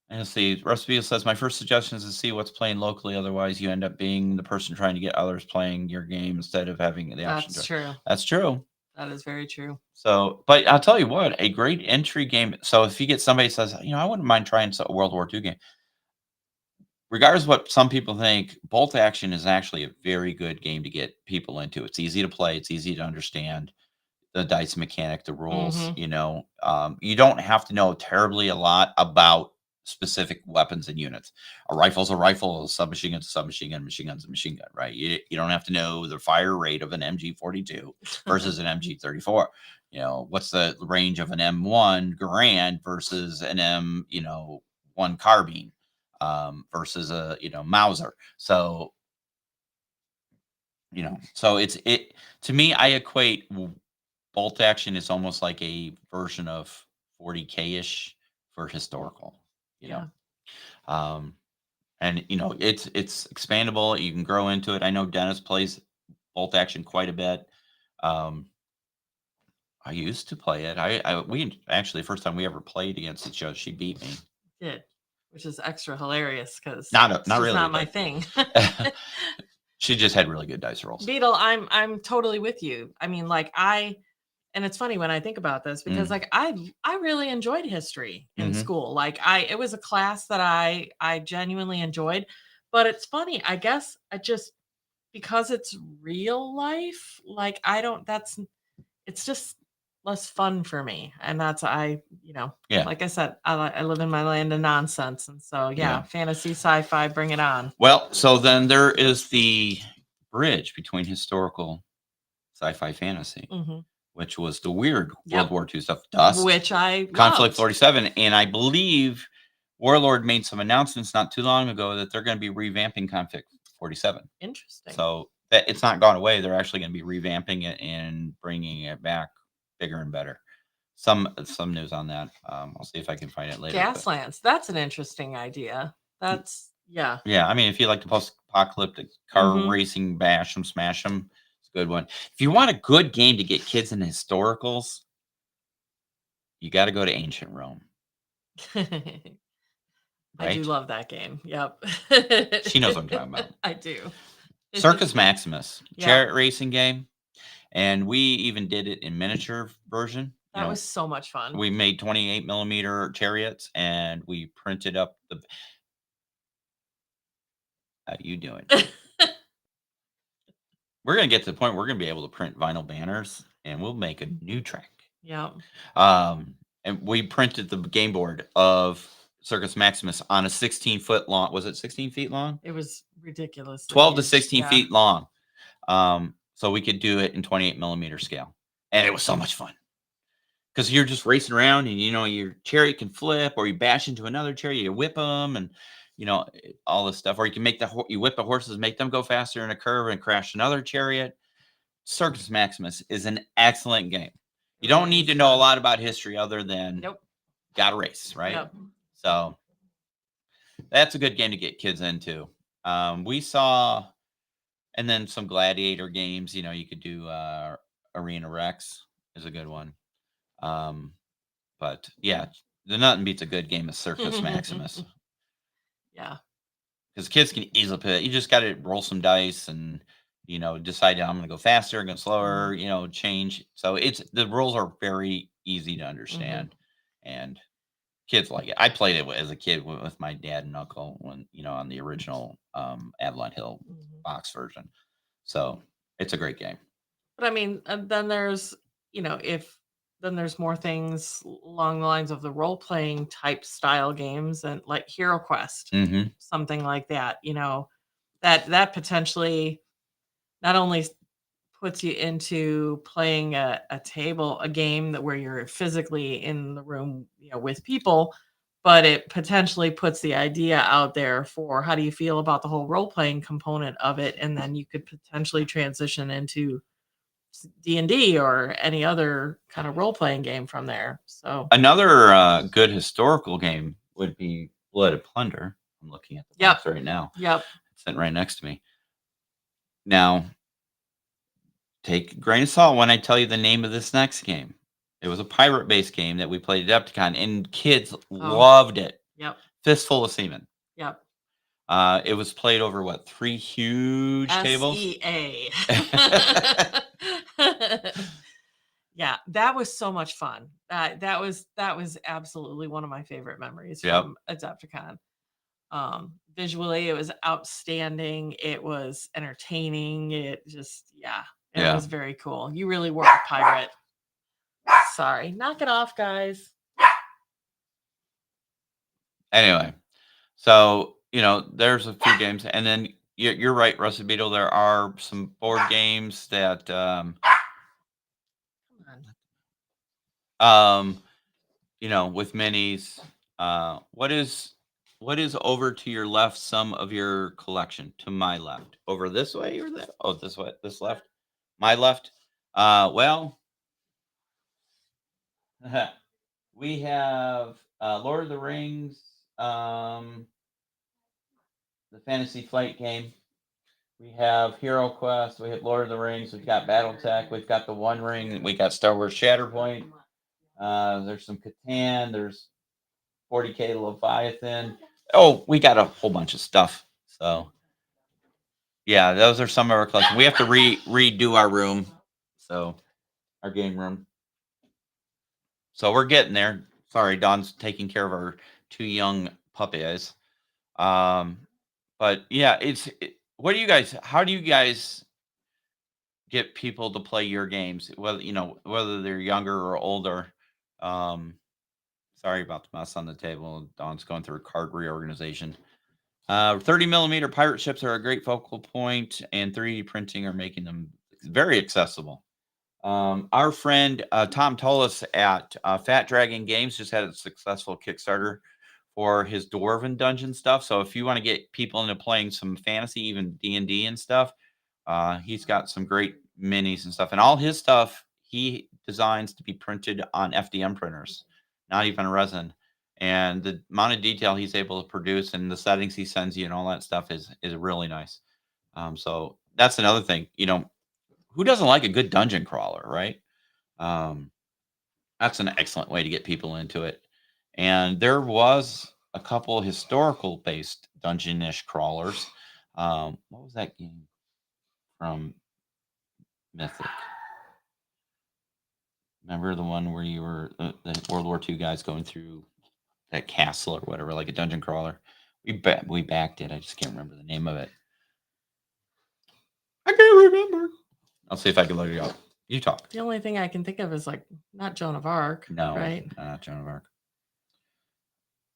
And let's see, Recipe says my first suggestion is to see what's playing locally. Otherwise, you end up being the person trying to get others playing your game instead of having the option. That's true. That's true. That is very true. So, but I'll tell you what, a great entry game. So if you get somebody who says, I wouldn't mind trying a World War II game. Regardless of what some people think, Bolt Action is actually a very good game to get people into. It's easy to play. It's easy to understand the dice mechanic, the rules. Mhm. You don't have to know terribly a lot about specific weapons and units. A rifle's a rifle, a submachine gun's a submachine gun, machine gun's a machine gun, right? You don't have to know the fire rate of an MG42 versus an MG34. What's the range of an M1 Garand versus an one carbine versus a Mauser. So it to me, I equate Bolt Action is almost like a version of 40K-ish for historical, Yeah. and it's expandable. You can grow into it. I know Dennis plays Bolt Action quite a bit. I used to play it. We actually the first time we ever played against each other, she beat me. Did, which is extra hilarious because Not really, not my but thing. she just had really good dice rolls. Beetle, I'm totally with you. I mean, and it's funny when I think about this because I really enjoyed history in school. It was a class that I genuinely enjoyed, but it's funny, I guess because it's real life, it's just less fun for me. And that's like I said, I live in my land of nonsense. And so fantasy, sci-fi, bring it on. Well, so then there is the bridge between historical sci-fi fantasy, which was the weird World War II stuff, Dust, which I Conflict loved. 47, and I believe Warlord made some announcements not too long ago that they're going to be revamping Conflict 47. Interesting. So that it's not gone away. They're actually going to be revamping it and bringing it back bigger and better. Some news on that. I'll see if I can find it later. Gaslands. That's an interesting idea. That's yeah. I mean, if you like the post-apocalyptic car racing, bash them, smash them, it's a good one. If you want a good game to get kids into historicals, you got to go to Ancient Rome. I do love that game. Yep. She knows what I'm talking about. I do. Circus Maximus, chariot racing game. And we even did it in miniature version. That was so much fun. We made 28 millimeter chariots and we printed up the. How you doing? We're going to get to the point where we're going to be able to print vinyl banners and we'll make a new track. Yeah. And we printed the game board of Circus Maximus on a 16-foot long. Was it 16 feet long? It was ridiculous. 12 to 16 feet long. So we could do it in 28 millimeter scale. And it was so much fun. Because you're just racing around and, your chariot can flip or you bash into another chariot, you whip them and, all this stuff. Or you can you whip the horses, make them go faster in a curve and crash another chariot. Circus Maximus is an excellent game. You don't need to know a lot about history other than got to race, right? Yep. So that's a good game to get kids into. We saw, and then some gladiator games, you could do Arena Rex is a good one. But yeah, the nothing beats a good game of Circus Maximus. Yeah. Because kids can easily play it. You just got to roll some dice and, decide I'm going to go faster, I'm going to slower, change. So the rules are very easy to understand and kids like it. I played it as a kid with my dad and uncle when, on the original Avalon Hill box version. So it's a great game. But I mean, then there's, then there's more things along the lines of the role-playing type style games and like Hero Quest, something like that, that potentially not only puts you into playing a game that where you're physically in the room, with people, but it potentially puts the idea out there for how do you feel about the whole role-playing component of it, and then you could potentially transition into D&D or any other kind of role-playing game from there. So Another good historical game would be Blooded Plunder. I'm looking at the box right now. Yep. It's sitting right next to me. Now, take a grain of salt when I tell you the name of this next game. It was a pirate-based game that we played at Adepticon, and kids loved it. Yep. Fistful of Seamen. Yep. It was played over 3 huge tables? SEA. Yeah, that was so much fun. That was absolutely one of my favorite memories from Adepticon. Visually, it was outstanding. It was entertaining. It just, it was very cool. You really were a pirate. Sorry, knock it off, guys. Anyway, so there's a few games, and then you're right, Rusty Beetle. There are some board games that with minis. What is over to your left? Some of your collection to my left. Over this way or that? Oh, this way. This left. My left. Well, we have Lord of the Rings, the Fantasy Flight game. We have Hero Quest. We have Lord of the Rings. We've got BattleTech. We've got the One Ring. We got Star Wars Shatterpoint. There's some Catan. There's 40K Leviathan. Oh, we got a whole bunch of stuff. So, yeah, those are some of our collection. We have to redo our room. So, our game room. So, we're getting there. Sorry, Don's taking care of our 2 young puppies. But yeah, how do you guys get people to play your games? Whether they're younger or older. Sorry about the mess on the table. Don's going through a card reorganization. 30 millimeter pirate ships are a great focal point, and 3D printing are making them very accessible. Our friend Tom Tullis at Fat Dragon Games just had a successful Kickstarter for his Dwarven Dungeon stuff. So if you want to get people into playing some fantasy, even D&D and stuff, he's got some great minis and stuff. And all his stuff he designs to be printed on FDM printers, not even resin. And the amount of detail he's able to produce and the settings he sends you and all that stuff is really nice. So that's another thing. Who doesn't like a good dungeon crawler, right? That's an excellent way to get people into it. And there was a couple historical-based dungeon-ish crawlers. What was that game from Mythic? Remember the one where you were the World War II guys going through that castle or whatever, like a dungeon crawler? We backed it. I just can't remember the name of it. I can't remember. I'll see if I can look it up. You talk. The only thing I can think of is not Joan of Arc. No, right? Not Joan of Arc.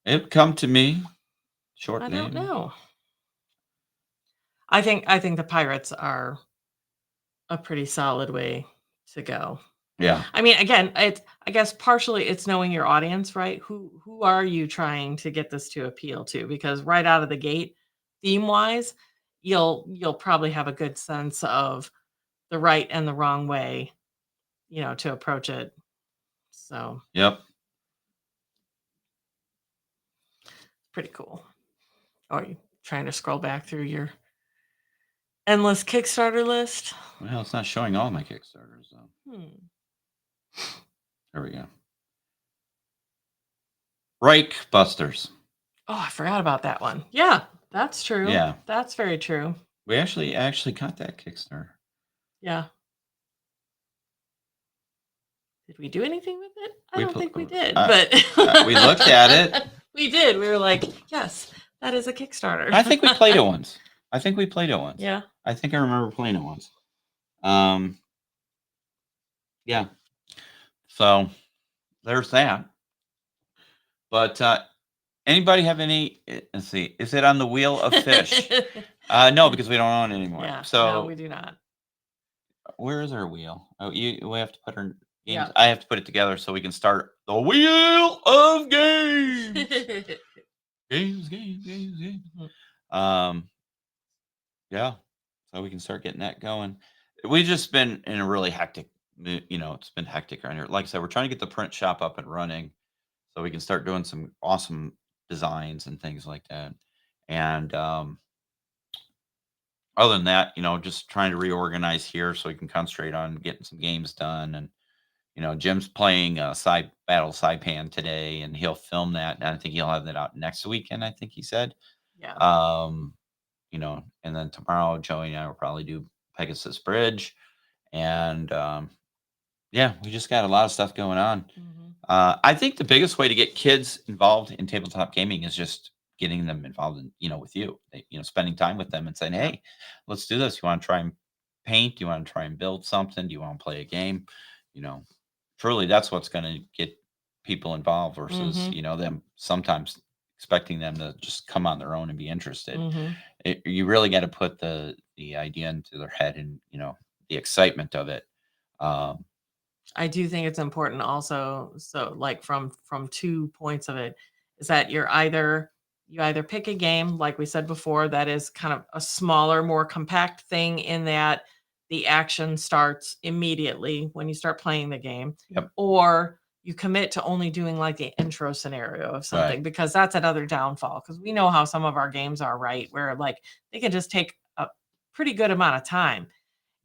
It come to me. Short name. I don't know. I think the pirates are a pretty solid way to go. Yeah. I mean, again, I guess partially it's knowing your audience, right? Who are you trying to get this to appeal to? Because right out of the gate, theme-wise, you'll probably have a good sense of the right and the wrong way, to approach it. So. Yep. Pretty cool. Are you trying to scroll back through your endless Kickstarter list? Well, it's not showing all my Kickstarters, though. There we go. Reich Busters. Oh, I forgot about that one. Yeah, that's true. Yeah. That's very true. We actually got that Kickstarter. Yeah. Did we do anything with it? I don't think we did, but we looked at it. We did. We were like, yes, that is a Kickstarter. I think we played it once. Yeah. I think I remember playing it once. Yeah. So there's that. But anybody have any? Let's see. Is it on the Wheel of Fish? No, because we don't own it anymore. Yeah. No, So we do not. where is our wheel? Oh, we have to put our games. Yeah. I have to put it together so we can start the wheel of games. Games. Mhm. Yeah. So we can start getting that going. We've just been in a really hectic, it's been hectic around here. Like I said, we're trying to get the print shop up and running so we can start doing some awesome designs and things like that. And other than that, just trying to reorganize here so we can concentrate on getting some games done. And Jim's playing Battle Saipan today, and he'll film that, and I think he'll have that out next weekend. I think he said. Yeah. And then tomorrow, Joey and I will probably do Pegasus Bridge, and yeah, we just got a lot of stuff going on. Mhm. I think the biggest way to get kids involved in tabletop gaming is just getting them involved in, with you, spending time with them and saying, Yeah. hey, let's do this. You want to try and paint? Do you want to try and build something? Do you want to play a game? Truly, that's what's going to get people involved versus, Mhm. them sometimes expecting them to just come on their own and be interested. Mhm. You really got to put the idea into their head and, the excitement of it. I do think it's important also. So like from 2 points of it is that you either pick a game, like we said before, that is kind of a smaller, more compact thing in that the action starts immediately when you start playing the game. Yep. Or you commit to only doing like the intro scenario of something, Right. because that's another downfall. Because we know how some of our games are, right? Where like they can just take a pretty good amount of time.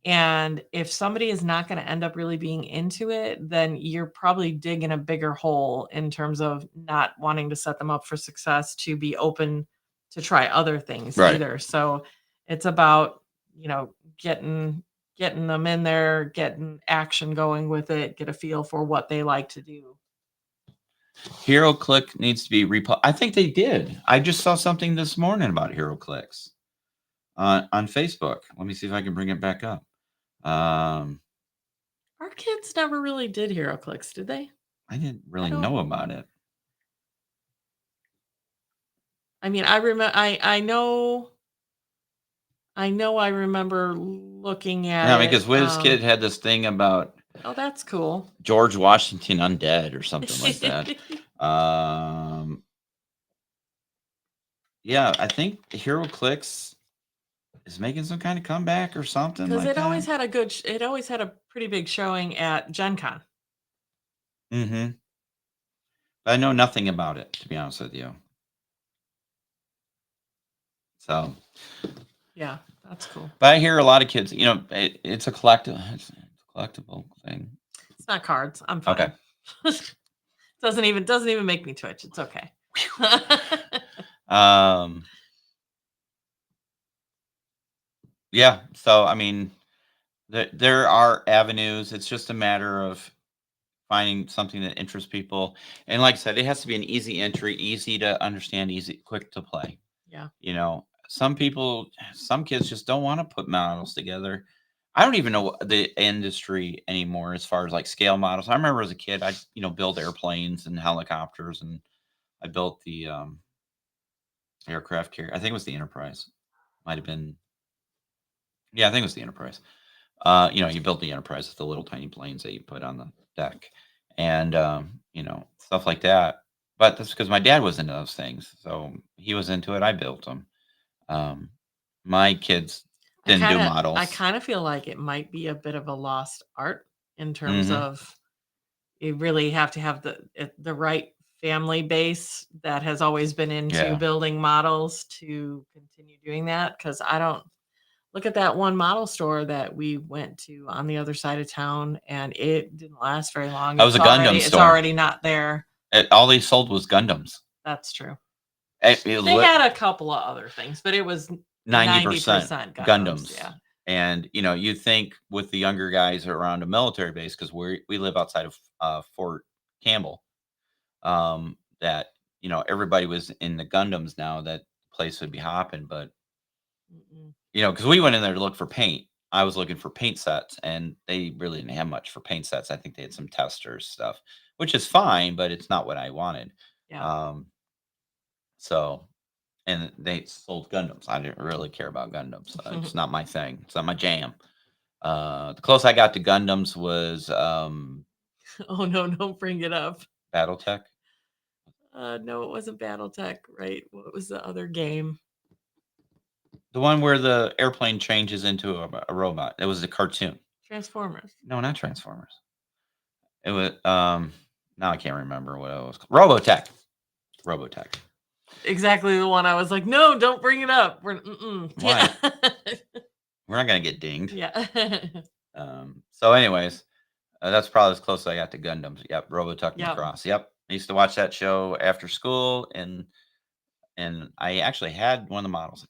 And if somebody is not going to end up really being into it, then you're probably digging a bigger hole in terms of not wanting to set them up for success to be open to try other things Right. either. So it's about, getting them in there, getting action going with it, get a feel for what they like to do. HeroClick needs to be I think they did. I just saw something this morning about HeroClix on Facebook. Let me see if I can bring it back up. Our kids never really did HeroClix, did they? I didn't really don't- know about it. I mean, I remember. I remember looking at Yeah, it. because WizKid had this thing about Oh, that's cool. George Washington undead or something like that. Yeah, I think HeroClix is making some kind of comeback or something Because like it always that. had it always had a pretty big showing at Gen Con. Mm-hmm. I know nothing about it, to be honest with you. So, Yeah, that's cool. but I hear a lot of kids, it's a collectible thing. It's not cards. I'm fine. Okay. doesn't even make me twitch. It's okay. Yeah. So, I mean, there are avenues. It's just a matter of finding something that interests people. And like I said, it has to be an easy entry, easy to understand, quick to play. Yeah. Some kids just don't want to put models together. I don't even know the industry anymore as far as like scale models. I remember as a kid, I build airplanes and helicopters, and I built the aircraft carrier. I think it was the Enterprise. Might have been. Yeah, I think it was the Enterprise. You built the Enterprise with the little tiny planes that you put on the deck, and stuff like that. But that's because my dad was into those things, so he was into it. I built them. My kids didn't do models. I kind of feel like it might be a bit of a lost art in terms of you really have to have the right family base that has always been into building models to continue doing that. Because I don't look at that one model store that we went to on the other side of town, and it didn't last very long. That was a Gundam store. It's already not there. All they sold was Gundams. That's true. They had a couple of other things, but it was 90% Gundams. Yeah. And you think with the younger guys around a military base, because we live outside of Fort Campbell, that everybody was in the Gundams now, that place would be hopping. But because we went in there to look for paint. I was looking for paint sets, and they really didn't have much for paint sets. I think they had some testers stuff, which is fine, but it's not what I wanted. Yeah. So and they sold Gundams. I didn't really care about Gundams. It's not my thing. It's not my jam. The closest I got to Gundams was Oh no, don't bring it up. BattleTech. No, it wasn't BattleTech, right? What was the other game? The one where the airplane changes into a robot. It was a cartoon. Transformers. No, not Transformers. It was now I can't remember what it was called. Robotech. Exactly the one I was like, no, don't bring it up. Why? Yeah. We're not gonna get dinged. Yeah. So anyways, that's probably as close as I got to Gundams. Yep, Robotech Yep. Macross. Yep. I used to watch that show after school, and I actually had one of the models.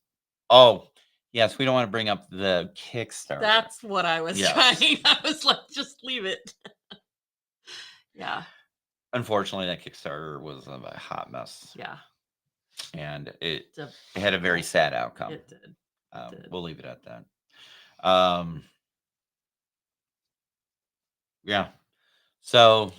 Oh, yes, we don't want to bring up the Kickstarter. That's what I was Yes. trying. I was like, just leave it. Yeah. Unfortunately, that Kickstarter was a hot mess, Yeah. and it It's a- had a very sad outcome. It did. did. We'll leave it at that. Yeah. So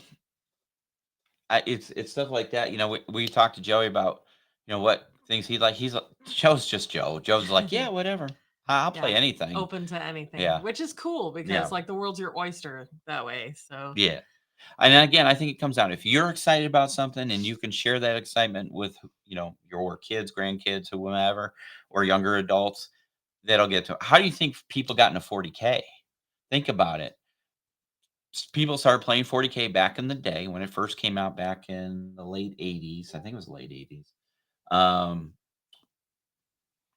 it's stuff like that. You know, we talked to Joey about, you know, what things he like. Joe's just Joe. Joe's like, yeah, whatever. I'll play Yeah. anything. Open to anything. Yeah. Which is cool because Yeah. like the world's your oyster that way. So Yeah. And again, I think it comes down, if you're excited about something and you can share that excitement with, you know, your kids, grandkids, whomever, or younger adults, that'll get to. How do you think people got into 40K? Think about it. People started playing 40K back in the day when it first came out back in the late 80s. I think it was late 80s.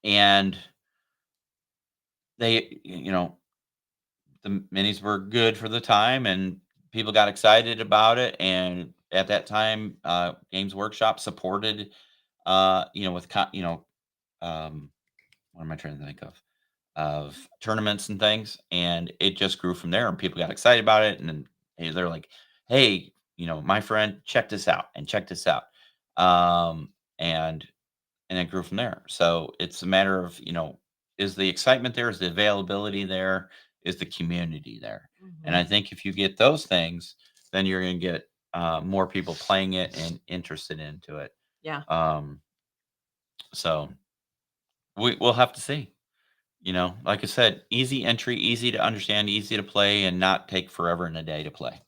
And they, you know, the minis were good for the time and people got excited about it. And at that time, Games Workshop supported, you know, with, what am I trying to think of tournaments and things. And it just grew from there and people got excited about it. And then they're like, hey, you know, my friend, check this out and check this out. And it grew from there. So it's a matter of, you know, is the excitement there? Is the availability there? Is the community there? And I think if you get those things, then you're going to get more people playing it and interested into it. Yeah. So we'll have to see. You know, like I said, easy entry, easy to understand, easy to play, and not take forever and a day to play.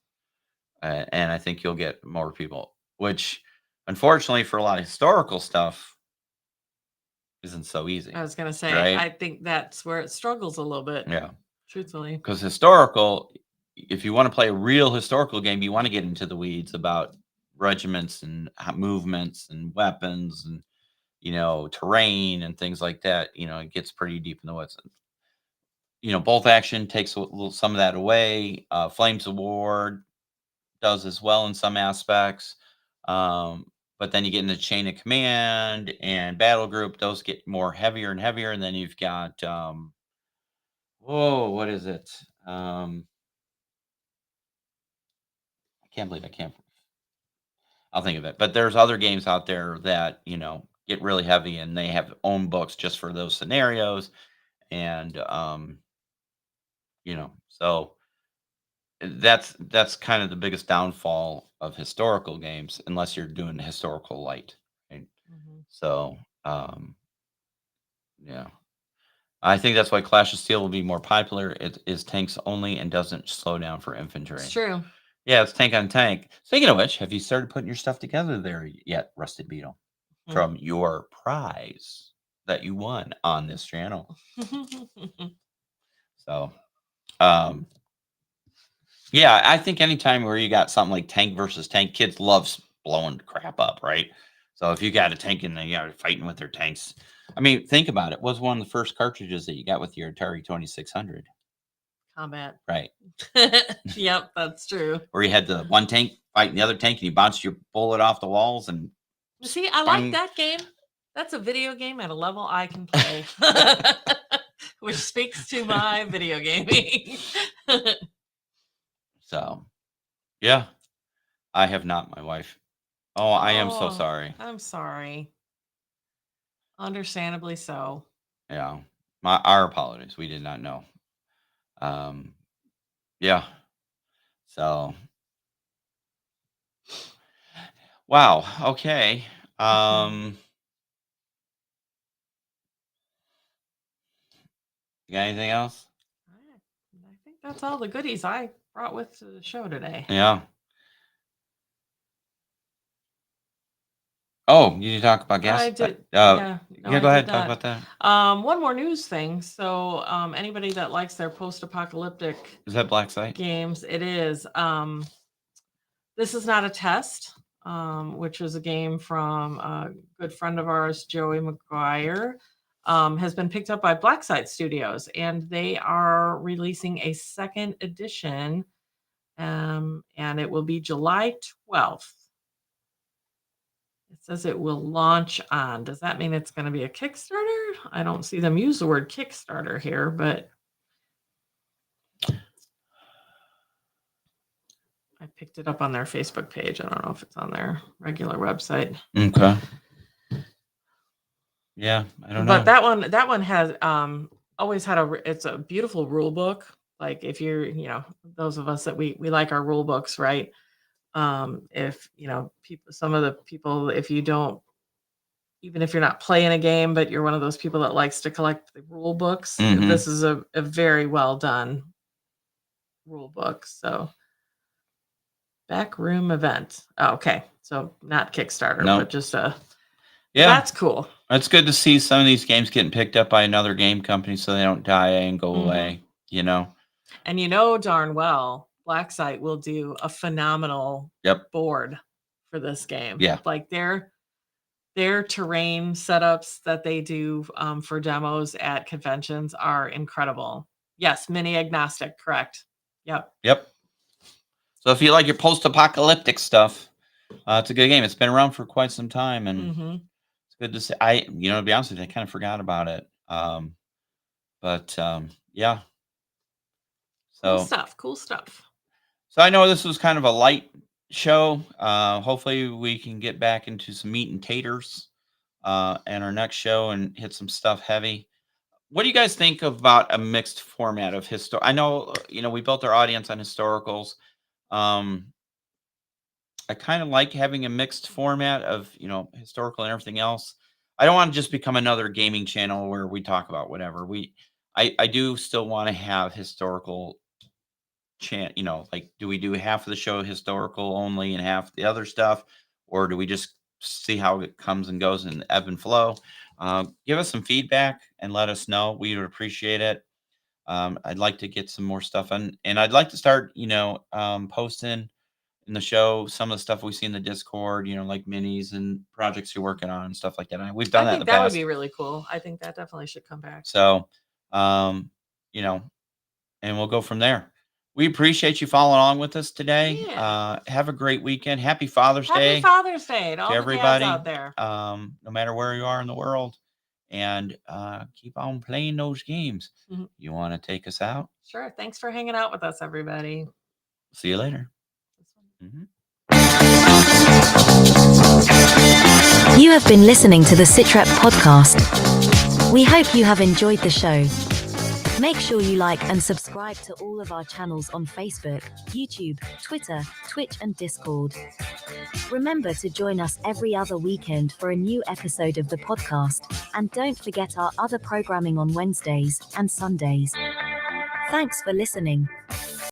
And I think you'll get more people, which unfortunately for a lot of historical stuff isn't so easy. I was gonna say, right? I think that's where it struggles a little bit. Yeah. Truthfully. Because historical, if you want to play a real historical game, you want to get into the weeds about regiments and movements and weapons and, you know, terrain and things like that. You know, it gets pretty deep in the woods. You know, bolt action takes some of that away. Flames of War does as well in some aspects. But then you get into chain of command and battle group. Those get more heavier and heavier. And then you've got, what is it? I can't believe I can't. I'll think of it. But there's other games out there that, you know, get really heavy and they have own books just for those scenarios. And, you know, so that's kind of the biggest downfall of historical games, unless you're doing historical light. Right? So, yeah. I think that's why Clash of Steel will be more popular. It is tanks only and doesn't slow down for infantry. It's true. Yeah, it's tank on tank. Speaking of which, have you started putting your stuff together there yet, Rusted Beetle? From your prize that you won on this channel. So, yeah, I think anytime where you got something like tank versus tank, kids love blowing crap up, right? So if you got a tank and you know fighting with their tanks, I mean, think about it. What was one of the first cartridges that you got with your Atari 2600? Combat. Right. Yep, that's true. Where you had the one tank fighting the other tank and you bounced your bullet off the walls and. See, I like that game. That's a video game at a level I can play, which speaks to my video gaming. So, yeah, I have not, my wife. Oh, I am so sorry. I'm sorry. Understandably so. Yeah, our apologies. We did not know. Yeah. So, wow. Okay. You got anything else? I think that's all the goodies I brought with to the show today. Yeah. Oh, you did talk about gas? I did. Yeah, I go ahead. did Talk not. about that. One more news thing. So, anybody that likes their post-apocalyptic Is that Black Site? games, it is. This is not a test, which is a game from a good friend of ours, Joey McGuire, has been picked up by Blacksite Studios, and they are releasing a second edition, and it will be July 12th. It says it will launch on. Does that mean it's going to be a Kickstarter? I don't see them use the word Kickstarter here, but I picked it up on their Facebook page. I don't know if it's on their regular website. Okay. Yeah, I don't know. But that one has always had it's a beautiful rule book. Like if you're, those of us that we like our rule books, right? If some of the people, if you don't, even if you're not playing a game, but you're one of those people that likes to collect the rule books, this is a very well done rule book. So backroom event. Oh, okay. So not Kickstarter, but just that's cool. It's good to see some of these games getting picked up by another game company so they don't die and go away, And darn well, Blacksite will do a phenomenal board for this game. Yeah. Like their terrain setups that they do for demos at conventions are incredible. Yes, mini agnostic, correct. Yep. So if you like your post-apocalyptic stuff, it's a good game. It's been around for quite some time, and it's good to see. To be honest with you, I kind of forgot about it. Yeah. So Cool stuff. So I know this was kind of a light show. Hopefully we can get back into some meat and taters in our next show and hit some stuff heavy. What do you guys think about a mixed format of I know, we built our audience on historicals. I kind of like having a mixed format of, historical and everything else. I don't want to just become another gaming channel where we talk about whatever. I do still want to have historical like, do we do half of the show historical only and half the other stuff, or do we just see how it comes and goes and ebb and flow? Give us some feedback and let us know. We would appreciate it. I'd like to get some more stuff and I'd like to start, posting in the show some of the stuff we see in the Discord, like minis and projects you're working on and stuff like that. We've done that in the past. That would be really cool. I think that definitely should come back. So, and we'll go from there. We appreciate you following along with us today. Yeah. Have a great weekend. Happy Father's Day. Happy Father's Day to all everybody the dads out there. No matter where you are in the world. And keep on playing those games. You want to take us out? Sure. Thanks for hanging out with us, everybody. See you later. You have been listening to the SITREP Podcast. We hope you have enjoyed the show. Make sure you like and subscribe to all of our channels on Facebook, YouTube, Twitter, Twitch, and Discord. Remember to join us every other weekend for a new episode of the podcast, and don't forget our other programming on Wednesdays and Sundays. Thanks for listening.